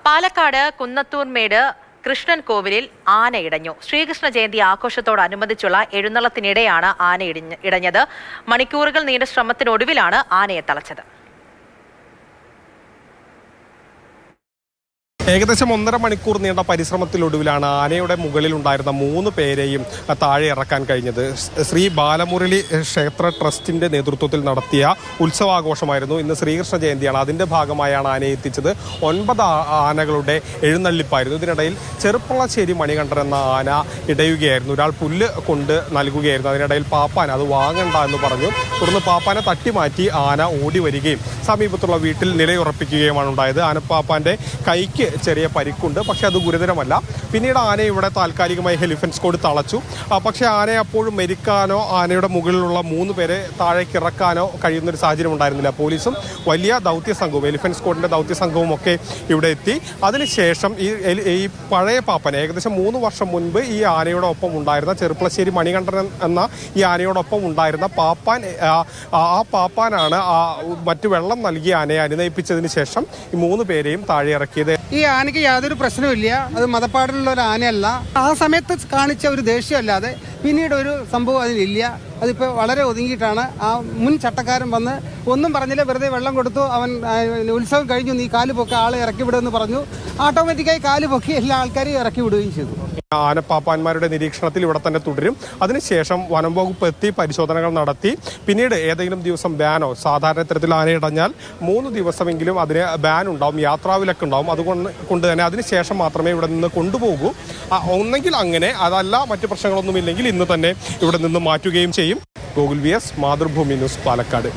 പാലക്കാട് കുന്നത്തൂർമേട് കൃഷ്ണൻ കോവിലിൽ ആന ഇടഞ്ഞു. ശ്രീകൃഷ്ണ ജയന്തി ആഘോഷത്തോടനുബന്ധിച്ചുള്ള എഴുന്നള്ളത്തിനിടെയാണ് ആന ഇടഞ്ഞത്. മണിക്കൂറുകൾ നീണ്ട ശ്രമത്തിനൊടുവിലാണ് ആനയെ തളച്ചത്. ഏകദേശം 1.5 മണിക്കൂർ നീണ്ട പരിശ്രമത്തിലൊടുവിലാണ് ആനയുടെ മുകളിൽ ഉണ്ടായിരുന്ന 3 പേരെയും താഴെ ഇറക്കാൻ കഴിഞ്ഞത്. ശ്രീ ബാലമുരളി ക്ഷേത്ര ട്രസ്റ്റിന്റെ നേതൃത്വത്തിൽ നടത്തിയ ഉത്സവാഘോഷമായിരുന്നു. ഇന്ന് ശ്രീകൃഷ്ണ ജയന്തിയാണ്. അതിന്റെ ഭാഗമായാണ് ആനയെ എത്തിച്ചത്. 9 ആനകളുടെ എഴുന്നള്ളിപ്പായിരുന്നു. ഇതിനിടയിൽ ചെറുപ്പളശ്ശേരി മണികണ്ഠൻ എന്ന ആന ഇടയുകയായിരുന്നു. ഒരാൾ പുല്ല് കൊണ്ട് നൽകുകയായിരുന്നു. അതിനിടയിൽ പാപ്പാൻ അത് വാങ്ങണ്ട എന്ന് പറഞ്ഞു. തുടർന്ന് പാപ്പാനെ തട്ടിമാറ്റി ആന ഓടി വരികയും സമീപത്തുള്ള വീട്ടിൽ നിലയുറപ്പിക്കുകയുമാണ് ഉണ്ടായത്. ആനപ്പാപ്പാന്റെ കൈക്ക് ചെറിയ പരിക്കുണ്ട്, പക്ഷെ അത് ഗുരുതരമല്ല. പിന്നീട് ആനയെ ഇവിടെ താൽക്കാലികമായി എലിഫന്റ് സ്ക്വാഡ് തളച്ചു. പക്ഷേ ആനയെ അപ്പോഴും മരിക്കാനോ ആനയുടെ മുകളിലുള്ള 3 പേരെ താഴേക്ക് ഇറക്കാനോ കഴിയുന്നൊരു സാഹചര്യം ഉണ്ടായിരുന്നില്ല. പോലീസും വലിയ ദൗത്യ സംഘവും എലിഫന്റ് സ്ക്വാഡിന്റെ ദൗത്യ സംഘവും ഒക്കെ ഇവിടെ എത്തി. അതിനുശേഷം ഈ പഴയ പാപ്പൻ ഏകദേശം 3 വർഷം മുൻപ് ഈ ആനയുടെ ഒപ്പം ഉണ്ടായിരുന്ന ചെറുപ്പളശ്ശേരി മണികണ്ഠൻ എന്ന ഈ ആനയോടൊപ്പം ഉണ്ടായിരുന്ന പാപ്പാൻ, ആ പാപ്പാനാണ് മറ്റു വെള്ളം നൽകിയ ആനയെ അനുനയിപ്പിച്ചതിന് ശേഷം ഈ 3 പേരെയും താഴെ ഇറക്കിയത്. ഈ ആനയ്ക്ക് യാതൊരു പ്രശ്നവുമില്ല. അത് മതപ്പാടിലുള്ള ഒരു ആനയല്ല. ആ സമയത്ത് കാണിച്ച ഒരു ദേഷ്യമല്ലാതെ പിന്നീട് ഒരു സംഭവം അതിലില്ല. അതിപ്പോൾ വളരെ ഒതുങ്ങിയിട്ടാണ്. ആ മുൻ ചട്ടക്കാരൻ വന്ന് ഒന്നും പറഞ്ഞില്ല, വെറുതെ വെള്ളം കൊടുത്തു. അവൻ ഉത്സവം കഴിഞ്ഞു, നീ കാല് പൊക്കി ആളെ ഇറക്കി വിടുമെന്ന് പറഞ്ഞു. ഓട്ടോമാറ്റിക്കായി കാല് പൊക്കി എല്ലാ ആൾക്കാരെയും ഇറക്കി വിടുകയും ചെയ്തു. ആനപ്പാപ്പാന്മാരുടെ നിരീക്ഷണത്തിൽ ഇവിടെ തന്നെ തുടരും. അതിനുശേഷം വനം വകുപ്പ് എത്തി പരിശോധനകൾ നടത്തി. പിന്നീട് ഏതെങ്കിലും ദിവസം ബാനോ, സാധാരണ തരത്തിൽ ആന ഇടഞ്ഞാൽ 3 ദിവസമെങ്കിലും അതിന് ബാൻ ഉണ്ടാവും, യാത്രാവിലക്ക് ഉണ്ടാവും. അതുകൊണ്ട് തന്നെ അതിനുശേഷം മാത്രമേ ഇവിടെ നിന്ന് കൊണ്ടുപോകൂ. ഒന്നെങ്കിൽ അങ്ങനെ, അതല്ല മറ്റു പ്രശ്നങ്ങളൊന്നുമില്ലെങ്കിൽ ഇന്ന് തന്നെ ഇവിടെ നിന്ന് മാറ്റുകയും ചെയ്യും. Gokul VS, Mathrubhumi news, Palakkad.